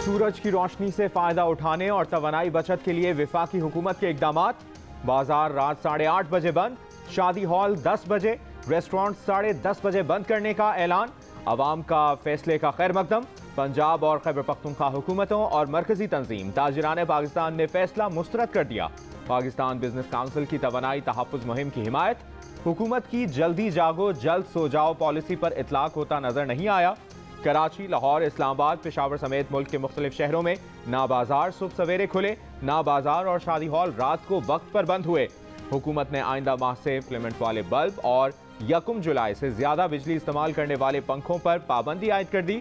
सूरज की रोशनी से फायदा उठाने और तवानाई बचत के लिए वफाकी हुकूमत के इकदामात। बाजार रात 8:30 बजे बंद, शादी हॉल 10 बजे, रेस्टोरेंट 10:30 बजे बंद करने का ऐलान। अवाम का फैसले का खैर मकदम। पंजाब और खैबर पख्तूनख्वा हुकूमतों और मरकजी तंजीम ताजिरान पाकिस्तान ने फैसला मुस्तरद कर दिया। पाकिस्तान बिजनेस काउंसिल की तवानाई तहफ़्फ़ुज़ मुहिम की हिमायत। हुकूमत की जल्दी जागो जल्द सो जाओ पॉलिसी पर इतलाक होता नजर नहीं आया। कराची, लाहौर, इस्लामाबाद, पेशावर समेत मुल्क के मुख्तलिफ शहरों में ना बाजार सुबह सवेरे खुले, ना बाजार और शादी हॉल रात को वक्त पर बंद हुए। हुकूमत ने आइंदा माह से फिलामेंट वाले बल्ब और 1 जुलाई से ज्यादा बिजली इस्तेमाल करने वाले पंखों पर पाबंदी आयद कर दी।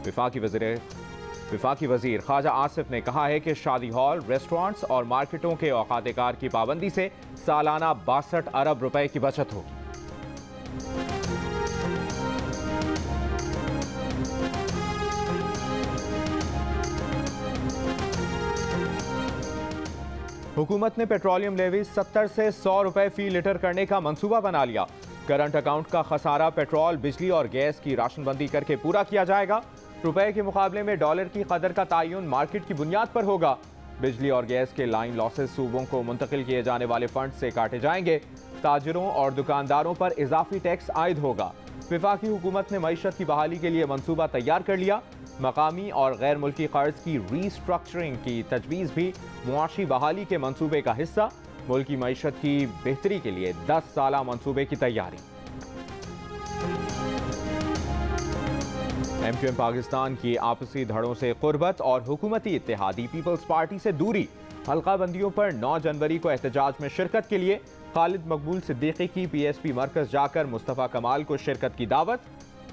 विफाकी वजीर ख्वाजा आसिफ ने कहा है कि शादी हॉल, रेस्टोरेंट्स और मार्केटों के औकात कार की पाबंदी से सालाना 62 अरब रुपए की बचत होगी। हुकूमत ने पेट्रोलियम लेवी 70 से 100 रुपए फी लीटर करने का मंसूबा बना लिया। करंट अकाउंट का खसारा पेट्रोल, बिजली और गैस की राशनबंदी करके पूरा किया जाएगा। रुपए के मुकाबले में डॉलर की कदर का तयन मार्केट की बुनियाद पर होगा। बिजली और गैस के लाइन लॉसेस सूबों को मुंतकिल किए जाने वाले फंड से काटे जाएंगे। ताजिरों और दुकानदारों पर इजाफी टैक्स आयद होगा। वफाकी हुकूमत ने मईशत की बहाली के लिए मंसूबा तैयार कर लिया। मकामी और गैर मुल्की कर्ज की रीस्ट्रक्चरिंग की तजवीज़ भी मुआशी बहाली के मंसूबे का हिस्सा। मुल्की मईशत की बेहतरी के लिए 10 साला मंसूबे की तैयारी। एमक्यूएम पाकिस्तान की आपसी धड़ों से कुर्बत और हुकूमती इत्तेहादी पीपल्स पार्टी से दूरी। हल्का बंदियों पर 9 जनवरी को एहतजाज में शिरकत के लिए खालिद मकबूल सिद्दीकी की पीएसपी मरकज जाकर मुस्तफ़ा कमाल को शिरकत की दावत।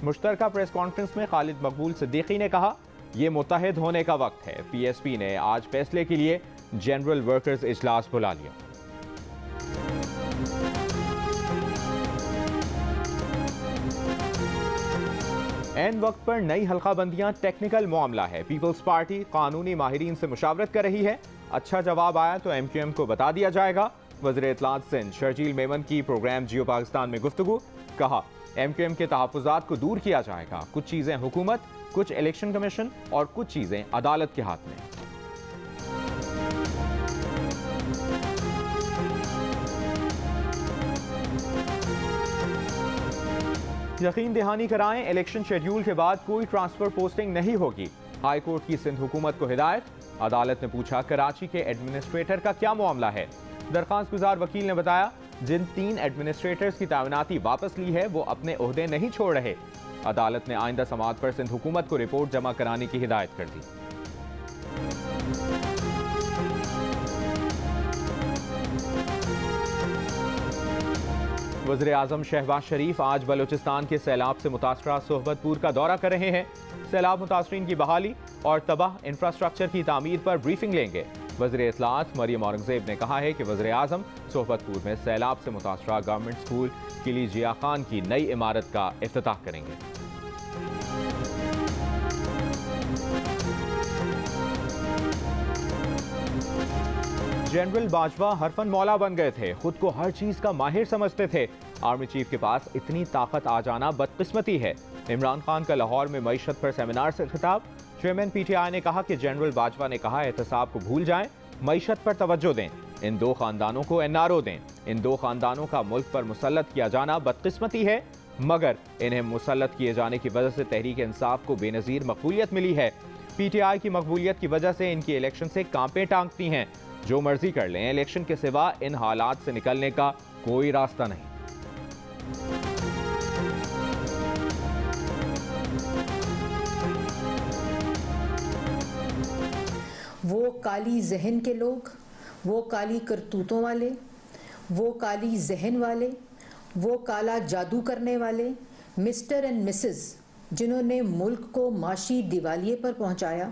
मुश्तरका प्रेस कॉन्फ्रेंस में खालिद मकबूल सिद्दीकी ने कहा, यह मुत्तहिद होने का वक्त है। पीएसपी ने आज फैसले के लिए जनरल वर्कर्स इजलास बुला लिया। एन वक्त पर नई हल्काबंदियां टेक्निकल मामला है। पीपल्स पार्टी कानूनी माहिरीन से मुशावरत कर रही है। अच्छा जवाब आया तो एमक्यूएम को बता दिया जाएगा। वज़ीर इत्तलात सिंध शर्जील मेमन की प्रोग्राम जियो पाकिस्तान में गुफ्तगू। कहा, एमक्यूएम के तहफ़्फ़ुज़ात को दूर किया जाएगा। कुछ चीजें हुकूमत, कुछ इलेक्शन कमीशन और कुछ चीजें अदालत के हाथ में। यकीन दहानी कराएं, इलेक्शन शेड्यूल के बाद कोई ट्रांसफर पोस्टिंग नहीं होगी। हाई कोर्ट की सिंध हुकूमत को हिदायत। अदालत ने पूछा, कराची के एडमिनिस्ट्रेटर का क्या मामला है। दरख्वास्त गुजार वकील ने बताया, जिन 3 एडमिनिस्ट्रेटर्स की तैनाती वापस ली है वो अपने ओहदे नहीं छोड़ रहे। अदालत ने आइंदा समाअत पर सिंध हुकूमत को रिपोर्ट जमा कराने की हिदायत कर दी। वज़ीर आज़म शहबाज शरीफ आज बलूचिस्तान के सैलाब से मुतासरा सोहबतपुर का दौरा कर रहे हैं। सैलाब मुतासरीन की बहाली और तबाह इंफ्रास्ट्रक्चर की तामीर पर ब्रीफिंग लेंगे। वज़ीर इत्तलात मरियम औरंगज़ेब ने कहा है कि वज़ीर आज़म सोहबतपुर में सैलाब से मुतासरा गवर्नमेंट स्कूल किली जिया खान की नई इमारत का इफ्तिताह करेंगे। जनरल बाजवा हरफन मौला बन गए थे। खुद को हर चीज का माहिर समझते थे। आर्मी चीफ के पास इतनी ताकत आ जाना बदकिस्मती है। इमरान खान का लाहौर में मईशत पर सेमिनार से खिताब। चेयरमैन पीटीआई ने कहा कि जनरल बाजवा ने कहा, एहतसाब को भूल जाएं, मईशत पर तवज्जो दें। इन 2 खानदानों को एनआरओ दें। इन 2 खानदानों का मुल्क पर मुसल्लत किया जाना बदकिस्मती है, मगर इन्हें मुसल्लत किए जाने की वजह से तहरीक इंसाफ को बेनजीर मकबूलियत मिली है। पीटीआई की मकबूलियत की वजह से इनकी इलेक्शन से कांपे टांगती हैं। जो मर्जी कर लें, इलेक्शन के सिवा इन हालात से निकलने का कोई रास्ता नहीं। वो काली जहन के लोग, वो काली करतूतों वाले, वो काली जहन वाले, वो काला जादू करने वाले मिस्टर एंड मिसेस जिन्होंने मुल्क को माशी दिवालिये पर पहुंचाया,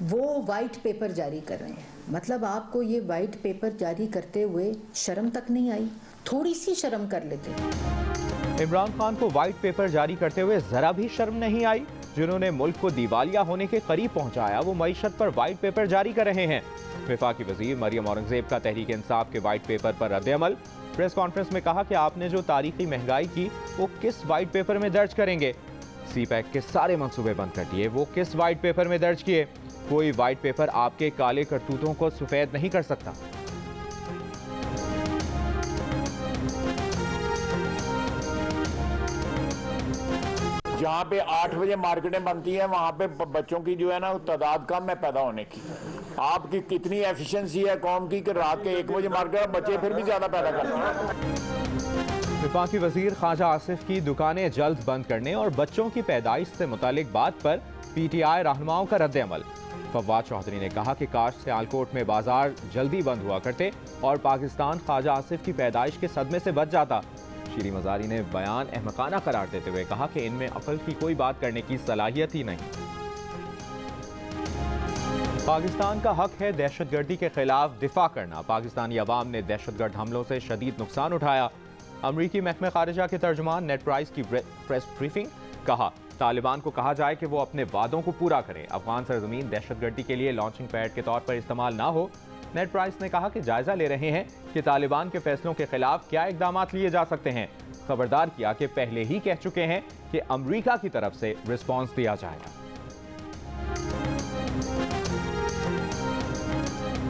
वो वाइट पेपर जारी कर रहे हैं। मतलब आपको ये वाइट पेपर जारी करते हुए शर्म तक नहीं आई? थोड़ी सी शर्म कर लेते। इमरान खान को वाइट पेपर जारी करते हुए जरा भी शर्म नहीं आई। जिन्होंने मुल्क को दिवालिया होने के करीब पहुंचाया, वो मईशत पर वाइट पेपर जारी कर रहे हैं। वफाकी वजीर मरियम औरंगज़ेब का तहरीक इंसाफ के वाइट पेपर पर रद्द-ए-अमल। प्रेस कॉन्फ्रेंस में कहा कि आपने जो तारीखी महंगाई की वो किस वाइट पेपर में दर्ज करेंगे। सीपैक के सारे मंसूबे बंद कर दिए। वो किस वाइट पेपर में दर्ज किए? कोई वाइट पेपर आपके काले करतूतों को सफेद नहीं कर सकता। जहाँ पे 8 बजे मार्केटें बनती हैं वहाँ पे बच्चों की जो है ना तादाद कम है पैदा होने की। आपकी कितनी एफिशिएंसी है कौम की कि रात के 1 बजे मार्केट बच्चे फिर भी ज्यादा पैदा करते हैं। विफाकी वजीर ख्वाजा आसिफ की दुकानें जल्द बंद करने और बच्चों की पैदाइश से मुतालिक बात पर PTI रहनुमाओं का रद्द-ए-अमल। फवाद चौधरी ने कहा कि काश सियालकोट में बाजार जल्दी बंद हुआ करते और पाकिस्तान ख्वाजा आसिफ की पैदाइश के सदमे से बच जाता। शीरी मजारी ने बयान अहमकाना करार देते हुए कहा कि इनमें अक्ल की कोई बात करने की सलाहियत ही नहीं। पाकिस्तान का हक है दहशतगर्दी के खिलाफ दिफा करना। पाकिस्तानी अवाम ने दहशतगर्द हमलों से शदीद नुकसान उठाया। अमरीकी महकमे खारिजा के तर्जुमान नेड प्राइस की प्रेस ब्रीफिंग। कहा तालिबान को कहा जाए कि वो अपने वादों को पूरा करें। अफगान सरजमीन दहशतगर्दी के लिए लॉन्चिंग पैड के तौर पर इस्तेमाल ना हो। नेड प्राइस ने कहा कि जायजा ले रहे हैं कि तालिबान के फैसलों के खिलाफ क्या इकदाम लिए जा सकते हैं। खबरदार किया कि पहले ही कह चुके हैं कि अमरीका की तरफ से रिस्पॉन्स दिया जाएगा।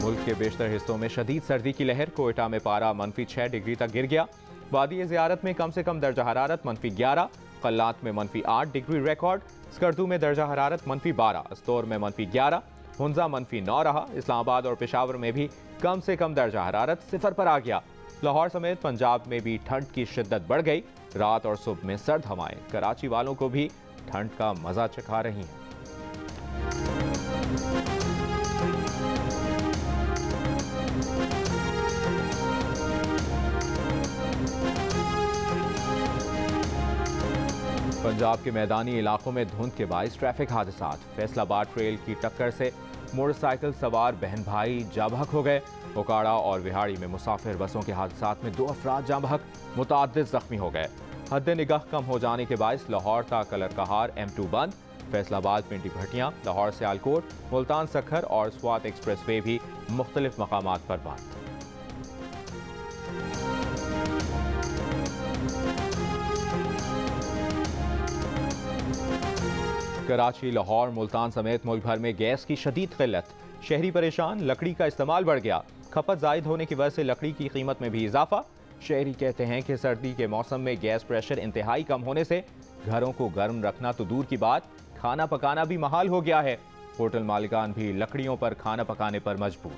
मुल्क के बेशतर हिस्सों में शदीद सर्दी की लहर। कोयटा में पारा -6 डिग्री तक गिर गया। वादी ज़ियारत में कम से कम दर्जा हरारत -11, कल्लात में -8 डिग्री रिकॉर्ड। स्कर्दू में दर्जा हरारत -12, अस्तौर में -11, हुंजा -9 रहा। इस्लामाबाद और पेशावर में भी कम से कम दर्जा हरारत 0 पर आ गया। लाहौर समेत पंजाब में भी ठंड की शिद्दत बढ़ गई। रात और सुबह में सर्द हवाएं कराची वालों को भी ठंड का मजा चखा रही हैं। पंजाब के मैदानी इलाकों में धुंध के बाइस ट्रैफिक हादसात। फैसलाबाद ट्रेल की टक्कर से मोटरसाइकिल सवार बहन भाई जाँ बहक हो गए। ओकाड़ा और विहाड़ी में मुसाफिर बसों के हादसात में 2 अफराद जाँ बहक, मुतअद्दिद जख्मी हो गए। हद निगाह कम हो जाने के बाइस लाहौर ता कलरकहार M2 बंद। फैसलाबाद पिंडी भटियां, लाहौर सियालकोट, मुल्तान सखर और स्वात एक्सप्रेस वे भी मुख्तलिफ मकामात पर बंद। कराची, लाहौर, मुल्तान समेत मुल्क भर में गैस की शदीद किल्लत। शहरी परेशान, लकड़ी का इस्तेमाल बढ़ गया। खपत जायद होने की वजह से लकड़ी की कीमत में भी इजाफा। शहरी कहते हैं कि सर्दी के मौसम में गैस प्रेशर इंतहाई कम होने से घरों को गर्म रखना तो दूर की बात, खाना पकाना भी महाल हो गया है। होटल मालिकान भी लकड़ियों पर खाना पकाने पर मजबूर।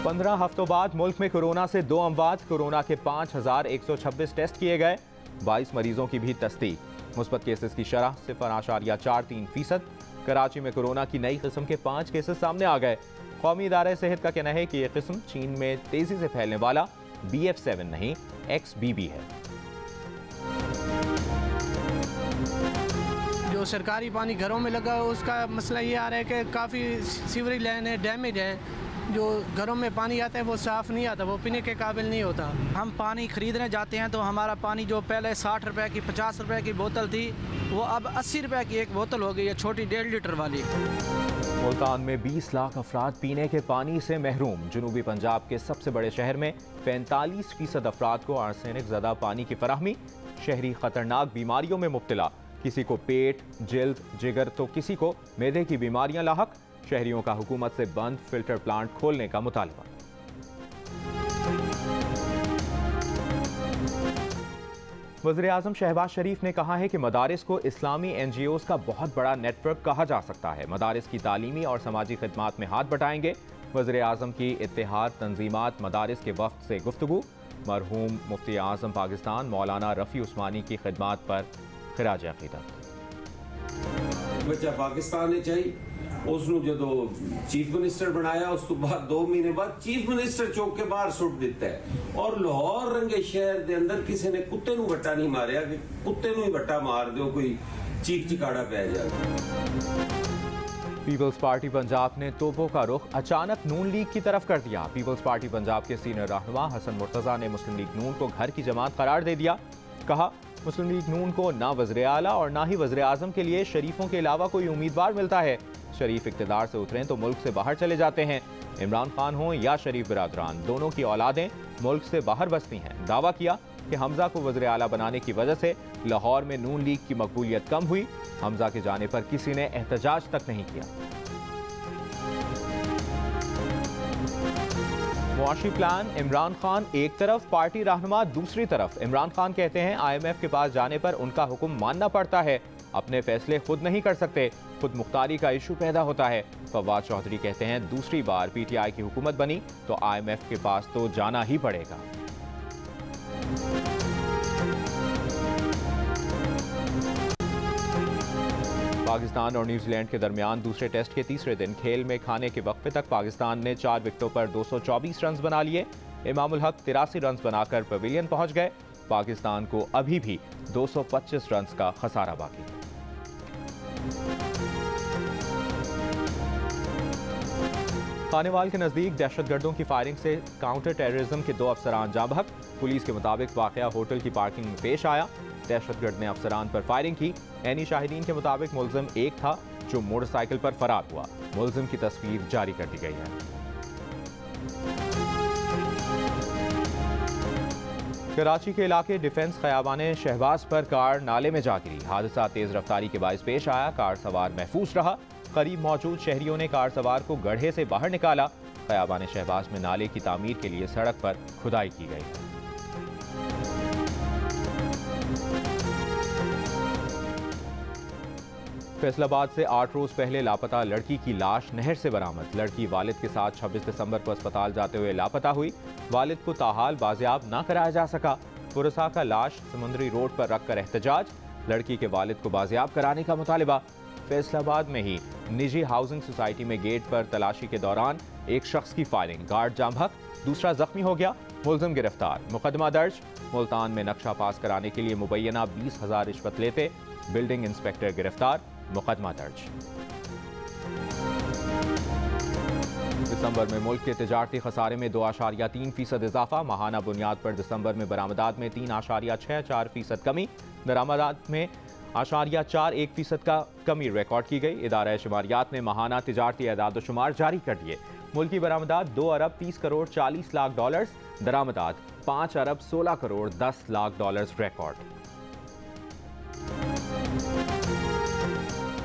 पंद्रह हफ्तों बाद मुल्क में कोरोना से 2 अमवात। कोरोना के 5126 टेस्ट किए गए। 22 मरीजों की भी तस्दीक। मुस्बत केसेस की शरह 0.43%। कराची में कोरोना की नई किस्म के 5 केसेस सामने आ गए। कौमी इदारा सेहत का कहना है कि यह किस्म चीन में तेजी से फैलने वाला BF7 नहीं XBB है। जो सरकारी पानी घरों में लगा उसका मसला ये आ रहा है कि काफ़ी सीवरेज लाइन है, डैमेज है। जो घरों में पानी आता है वो साफ़ नहीं आता, वो पीने के काबिल नहीं होता। हम पानी ख़रीदने जाते हैं तो हमारा पानी जो पहले 60 रुपए की 50 रुपए की बोतल थी वो अब 80 रुपए की एक बोतल हो गई है, छोटी 1.5 लीटर वाली। मुल्तान में 20 लाख अफराद पीने के पानी से महरूम। जनूबी पंजाब के सबसे बड़े शहर में 45% अफराद को आर्सेनिक ज़दा पानी की फराहमी। शहरी खतरनाक बीमारियों में मुब्तला। किसी को पेट, जिल्द, जिगर तो किसी को मैदे की बीमारियां लाहक। शहरियों का हुकूमत से बंद फिल्टर प्लांट खोलने का मुतालबा। वज़ीर-ए-आज़म शहबाज शरीफ ने कहा है कि मदारिस को इस्लामी NGOs का बहुत बड़ा नेटवर्क कहा जा सकता है। मदारिस की तालीमी और समाजी खिदमात में हाथ बटाएंगे। वज़ीर-ए-आज़म की इत्तेहाद तंजीमात मदारिस के वफ्द से गुफ्तगू। मरहूम मुफ्ती आज़म पाकिस्तान मौलाना रफ़ी उस्मानी की खिदमात पर खिराज अक़ीदत। बच्चा पाकिस्तान ने चाहिए उसनू जो चीफ मिनिस्टर बनाया उस तो बाद 2 महीने बाद चीफ मिनिस्टर चौक के बाहर सुट दिता है। और लाहौर रंगे शहर के अंदर किसी ने कुत्ते नू वट्टा नहीं मारिया कि कुत्ते नू ही वट्टा मार दो, कोई चीख चिकाड़ा पै जाए। पीपल्स पार्टी पंजाब ने तोपों का रुख अचानक नून लीग की तरफ कर दिया। पीपल्स पार्टी पंजाब के सीनियर रहनुमा हसन मुर्तजा ने मुस्लिम लीग नून को घर की जमात करार दे दिया। कहा मुस्लिम लीग नून को ना वज़ीर आला और ना ही वज़ीर आज़म के लिए शरीफों के अलावा कोई उम्मीदवार मिलता है। शरीफ इक़्तिदार से उतरें तो मुल्क से बाहर चले जाते हैं। इमरान खान हों या शरीफ बिरादरान, दोनों की औलादें मुल्क से बाहर बसती हैं। दावा किया कि हमजा को वज़ीर आला बनाने की वजह से लाहौर में नून लीग की मकबूलियत कम हुई। हमजा के जाने पर किसी ने एहतजाज तक नहीं किया। मुआशी प्लान इमरान खान एक तरफ, पार्टी रहनुमा दूसरी तरफ। इमरान खान कहते हैं IMF के पास जाने पर उनका हुक्म मानना पड़ता है, अपने फैसले खुद नहीं कर सकते, खुद मुख्तारी का इशू पैदा होता है। फवाद चौधरी कहते हैं दूसरी बार PTI की हुकूमत बनी तो IMF के पास तो जाना ही पड़ेगा। पाकिस्तान और न्यूजीलैंड के दरमियान दूसरे टेस्ट के तीसरे दिन खेल में खाने के वक्फे तक पाकिस्तान ने 4 विकेटों पर 224 रन बना लिए। इमामुल हक 83 रन बनाकर पवेलियन पहुंच गए। पाकिस्तान को अभी भी 225 रन का खसारा बाकी है। खानेवाल के नजदीक दहशतगर्दों की फायरिंग से काउंटर टेररिज्म के 2 अफसरान जाँ बहक। पुलिस के मुताबिक वाकया होटल की पार्किंग में पेश आया। दहशतगर्द ने अफसरान पर फायरिंग की। ऐनी शाहिदीन के मुताबिक मुलजिम एक था जो मोटरसाइकिल पर फरार हुआ। मुलजिम की तस्वीर जारी कर दी गई है। कराची के इलाके डिफेंस खयाबाने शहबाज पर कार नाले में जा गिरी। हादसा तेज रफ्तारी के बायस पेश आया। कार सवार महफूज रहा। करीब मौजूद शहरियों ने कार सवार को गड्ढे से बाहर निकाला। खयाबाने शहबाज में नाले की तामीर के लिए सड़क पर खुदाई की गई है। फैसलाबाद से 8 रोज पहले लापता लड़की की लाश नहर से बरामद। लड़की वालिद के साथ 26 दिसंबर को अस्पताल जाते हुए लापता हुई। वालिद को ताहाल बाजियाब ना कराया जा सका। पुरसा का लाश समुद्री रोड पर रखकर एहतजाज। लड़की के वालिद को बाजियाब कराने का मुतालिबा। फैसलाबाद में ही निजी हाउसिंग सोसाइटी में गेट पर तलाशी के दौरान एक शख्स की फायरिंग, गार्ड जाँ बहक, दूसरा जख्मी हो गया। मुलजिम गिरफ्तार। मुकदमा दर्ज। मुल्तान में नक्शा पास कराने के लिए मुबैना 20,000 रिश्वत लेते बिल्डिंग इंस्पेक्टर गिरफ्तार। मुकदमा दर्ज। दिसंबर में मुल्क के तिजारती खसारे में 2.3% इजाफा। माहाना बुनियाद पर दिसंबर में बरामदात में 3.64% कमी। दरामदात में 0.41% का कमी रिकॉर्ड की गई। इदारा शुमारियात ने माहाना तिजारती एदाद शुमार जारी कर दिए। मुल्की बरामदात 2 अरब 30 करोड़ 40 लाख डॉलर्स, दरामदात 5 अरब 16 करोड़ 10 लाख डॉलर्स रिकॉर्ड।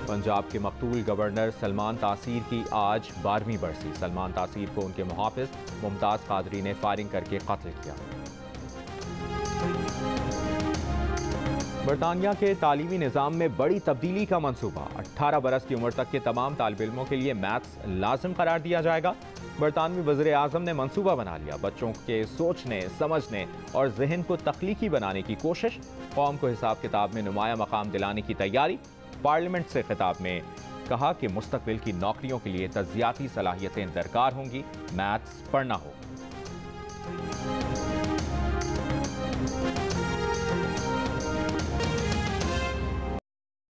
पंजाब के मकतूल गवर्नर सलमान तासीर की आज 12वीं बरसी। सलमान तासीर को उनके मुहाफिज मुमताज कादरी ने फायरिंग करके कत्ल किया। बरतानिया के तालीमी निज़ाम में बड़ी तब्दीली का मंसूबा। 18 बरस की उम्र तक के तमाम तालिब इल्मों के लिए मैथ्स लाजिम करार दिया जाएगा। बरतानवी वज़ीर आज़म ने मंसूबा बना लिया। बच्चों के सोचने, समझने और जहन को तख्लीकी बनाने की कोशिश। कौम को हिसाब किताब में नुमाया मकाम दिलाने की तैयारी। पार्लियामेंट से खिताब में कहा कि मुस्तकबिल की नौकरियों के लिए तज्जियाती सलाहियतें दरकार होंगी, मैथ्स पढ़ना होगा।